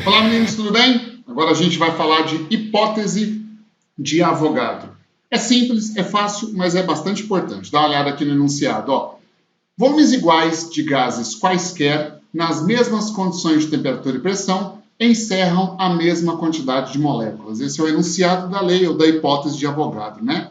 Olá, meninos, tudo bem? Agora a gente vai falar de hipótese de Avogadro. É simples, é fácil, mas é bastante importante. Dá uma olhada aqui no enunciado. Ó. Volumes iguais de gases quaisquer, nas mesmas condições de temperatura e pressão, encerram a mesma quantidade de moléculas. Esse é o enunciado da lei ou da hipótese de Avogadro, né?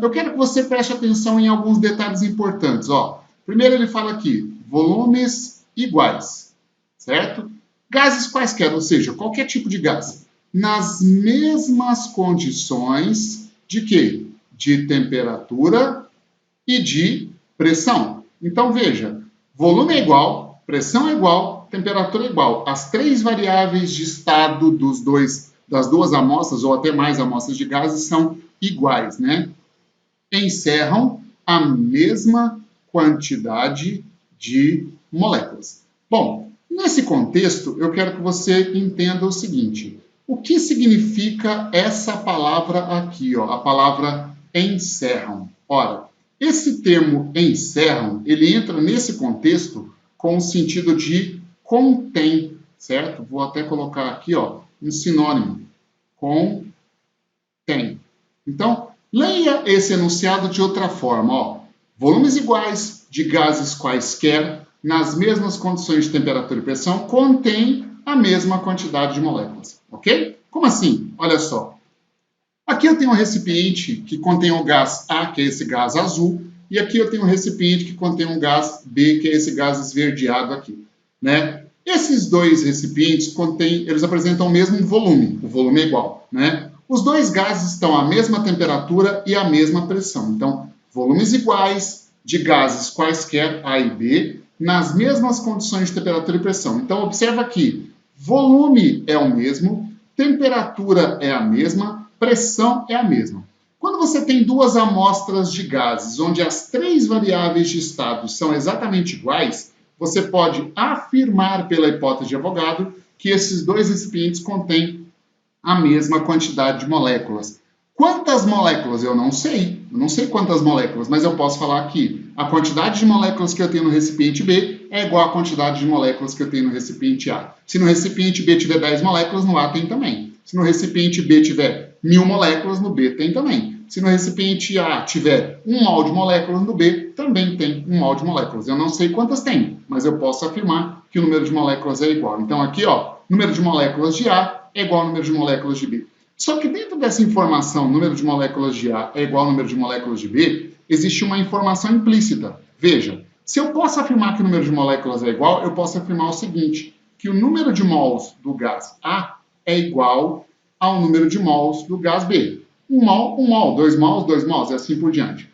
Eu quero que você preste atenção em alguns detalhes importantes. Ó. Primeiro ele fala aqui, volumes iguais, certo? Gases quaisquer, ou seja, qualquer tipo de gás, nas mesmas condições de quê? De temperatura e de pressão. Então, veja, volume é igual, pressão é igual, temperatura é igual. As três variáveis de estado das duas amostras, ou até mais amostras de gases, são iguais, né? Encerram a mesma quantidade de moléculas. Bom, nesse contexto, eu quero que você entenda o seguinte. O que significa essa palavra aqui, ó, a palavra encerram? Ora, esse termo encerram, ele entra nesse contexto com o sentido de contém, certo? Vou até colocar aqui, ó, um sinônimo. Contém. Então, leia esse enunciado de outra forma, ó. Volumes iguais de gases quaisquer nas mesmas condições de temperatura e pressão contém a mesma quantidade de moléculas, ok? Como assim? Olha só. Aqui eu tenho um recipiente que contém o gás A, que é esse gás azul, e aqui eu tenho um recipiente que contém um gás B, que é esse gás esverdeado aqui, né? Esses dois recipientes eles apresentam o mesmo volume, o volume é igual, né? Os dois gases estão à mesma temperatura e à mesma pressão. Então, volumes iguais de gases quaisquer, A e B, nas mesmas condições de temperatura e pressão. Então, observa aqui, volume é o mesmo, temperatura é a mesma, pressão é a mesma. Quando você tem duas amostras de gases, onde as três variáveis de estado são exatamente iguais, você pode afirmar pela hipótese de Avogadro que esses dois recipientes contêm a mesma quantidade de moléculas. Quantas moléculas? Eu não sei. Eu não sei quantas moléculas, mas eu posso falar que a quantidade de moléculas que eu tenho no recipiente B é igual à quantidade de moléculas que eu tenho no recipiente A. Se no recipiente B tiver 10 moléculas, no A tem também. Se no recipiente B tiver 1000 moléculas, no B tem também. Se no recipiente A tiver 1 mol de moléculas, no B também tem 1 mol de moléculas. Eu não sei quantas tem, mas eu posso afirmar que o número de moléculas é igual. Então aqui, ó, número de moléculas de A é igual ao número de moléculas de B. Só que dentro dessa informação, número de moléculas de A é igual ao número de moléculas de B, existe uma informação implícita. Veja, se eu posso afirmar que o número de moléculas é igual, eu posso afirmar o seguinte, que o número de mols do gás A é igual ao número de mols do gás B. 1 mol, 2 mols, e assim por diante.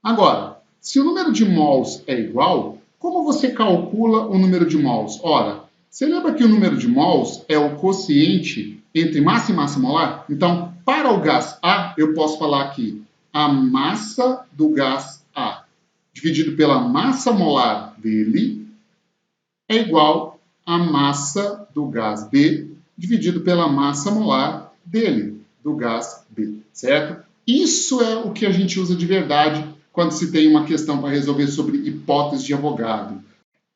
Agora, se o número de mols é igual, como você calcula o número de mols? Ora, você lembra que o número de mols é o quociente entre massa e massa molar? Então, para o gás A, eu posso falar que a massa do gás A dividido pela massa molar dele é igual à massa do gás B dividido pela massa molar dele, do gás B, certo? Isso é o que a gente usa de verdade quando se tem uma questão para resolver sobre hipótese de Avogadro.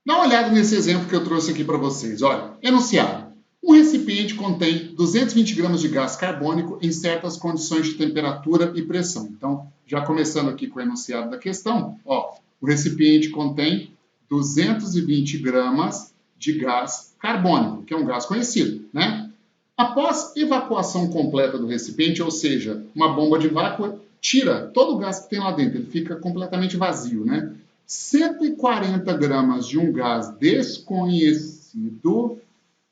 Dá uma olhada nesse exemplo que eu trouxe aqui para vocês. Olha, enunciado. Um recipiente contém 220 gramas de gás carbônico em certas condições de temperatura e pressão. Então, já começando aqui com o enunciado da questão, ó, o recipiente contém 220 gramas de gás carbônico, que é um gás conhecido, né? Após evacuação completa do recipiente, ou seja, uma bomba de vácuo tira todo o gás que tem lá dentro, ele fica completamente vazio, né? 140 gramas de um gás desconhecido,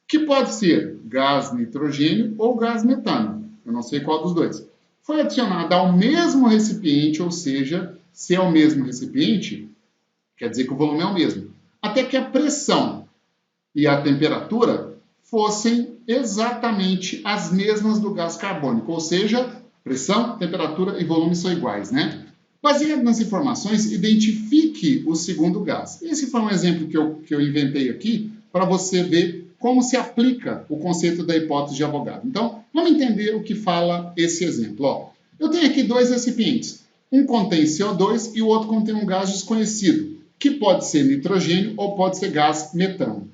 que pode ser gás nitrogênio ou gás metano, eu não sei qual dos dois, foi adicionado ao mesmo recipiente, ou seja, se é o mesmo recipiente, quer dizer que o volume é o mesmo, até que a pressão e a temperatura fossem exatamente as mesmas do gás carbônico, ou seja, pressão, temperatura e volume são iguais, né? Baseado nas informações, identifique o segundo gás. Esse foi um exemplo que eu inventei aqui para você ver como se aplica o conceito da hipótese de Avogadro. Então, vamos entender o que fala esse exemplo. Ó, eu tenho aqui dois recipientes. Um contém CO2 e o outro contém um gás desconhecido, que pode ser nitrogênio ou pode ser gás metano.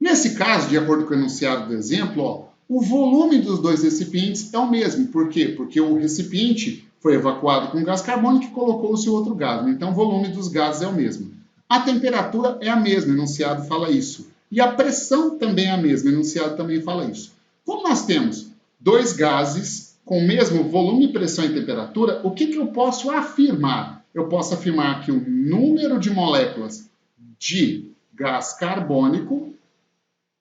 Nesse caso, de acordo com o enunciado do exemplo, ó, o volume dos dois recipientes é o mesmo. Por quê? Porque o recipiente foi evacuado com gás carbônico e colocou-se outro gás. Então, o volume dos gases é o mesmo. A temperatura é a mesma, o enunciado fala isso. E a pressão também é a mesma, o enunciado também fala isso. Como nós temos dois gases com o mesmo volume, pressão e temperatura, o que eu posso afirmar? Eu posso afirmar que o número de moléculas de gás carbônico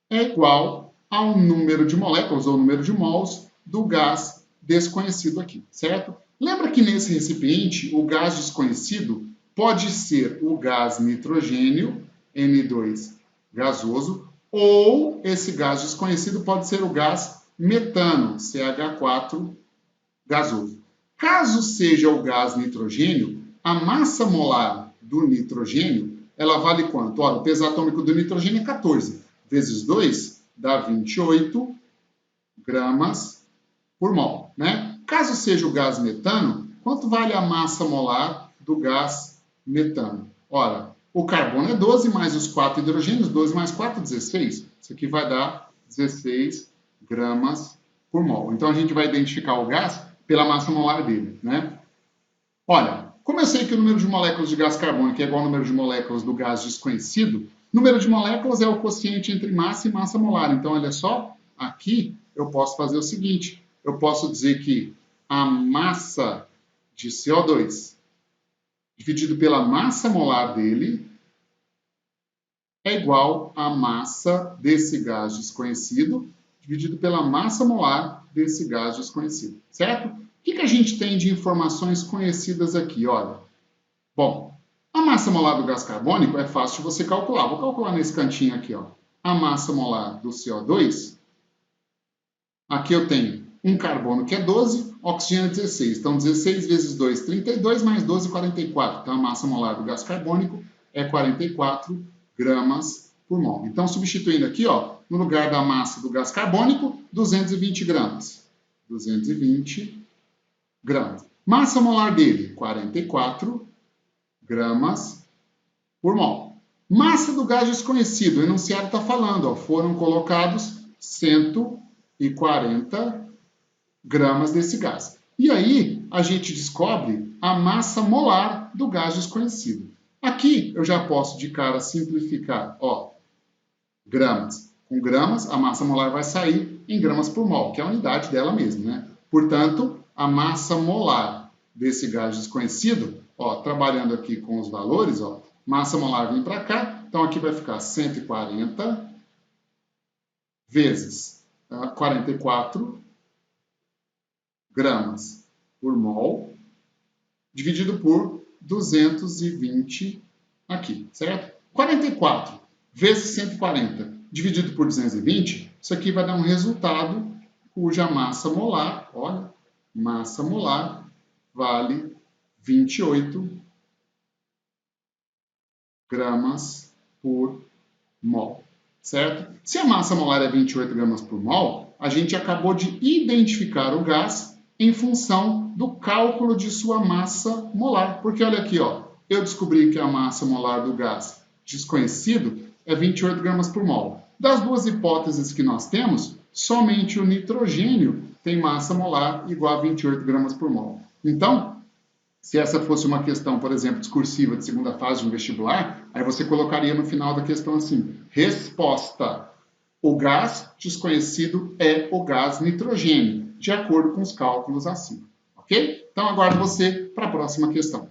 é igual ao número de moléculas ou número de mols do gás desconhecido aqui, certo? Lembra que nesse recipiente o gás desconhecido pode ser o gás nitrogênio, N2 gasoso, ou esse gás desconhecido pode ser o gás metano, CH4 gasoso. Caso seja o gás nitrogênio, a massa molar do nitrogênio, ela vale quanto? Olha, o peso atômico do nitrogênio é 14. Vezes 2 dá 28 gramas por mol, né? Caso seja o gás metano, quanto vale a massa molar do gás metano? Ora, o carbono é 12 mais os 4 hidrogênios, 12 mais 4, 16. Isso aqui vai dar 16 gramas por mol. Então, a gente vai identificar o gás pela massa molar dele, né? Olha, como eu sei que o número de moléculas de gás carbônico é igual ao número de moléculas do gás desconhecido, número de moléculas é o quociente entre massa e massa molar. Então, olha só, aqui eu posso fazer o seguinte, eu posso dizer que a massa de CO2 dividido pela massa molar dele é igual à massa desse gás desconhecido dividido pela massa molar desse gás desconhecido, certo? O que a gente tem de informações conhecidas aqui? Olha, bom, a massa molar do gás carbônico é fácil de você calcular. Vou calcular nesse cantinho aqui, ó. A massa molar do CO2. Aqui eu tenho um carbono que é 12, oxigênio é 16. Então, 16 vezes 2, 32, mais 12, 44. Então, a massa molar do gás carbônico é 44 gramas por mol. Então, substituindo aqui, ó, no lugar da massa do gás carbônico, 220 gramas. 220 gramas. Massa molar dele, 44 gramas por mol. Massa do gás desconhecido, o enunciado está falando, ó, foram colocados 140 gramas desse gás. E aí, a gente descobre a massa molar do gás desconhecido. Aqui, eu já posso de cara simplificar, ó, gramas. Com gramas, a massa molar vai sair em gramas por mol, que é a unidade dela mesmo, né? Portanto, a massa molar desse gás desconhecido, ó, trabalhando aqui com os valores, ó, massa molar vem para cá, então aqui vai ficar 140 vezes 44 gramas por mol, dividido por 220 aqui, certo? 44 vezes 140 dividido por 220, isso aqui vai dar um resultado cuja massa molar, olha, massa molar vale 28 gramas por mol, certo? Se a massa molar é 28 gramas por mol, a gente acabou de identificar o gás em função do cálculo de sua massa molar. Porque olha aqui, ó, eu descobri que a massa molar do gás desconhecido é 28 gramas por mol. Das duas hipóteses que nós temos, somente o nitrogênio tem massa molar igual a 28 gramas por mol. Então, se essa fosse uma questão, por exemplo, discursiva de segunda fase de um vestibular, aí você colocaria no final da questão assim, resposta, o gás desconhecido é o gás nitrogênio, de acordo com os cálculos acima, ok? Então, aguardo você para a próxima questão.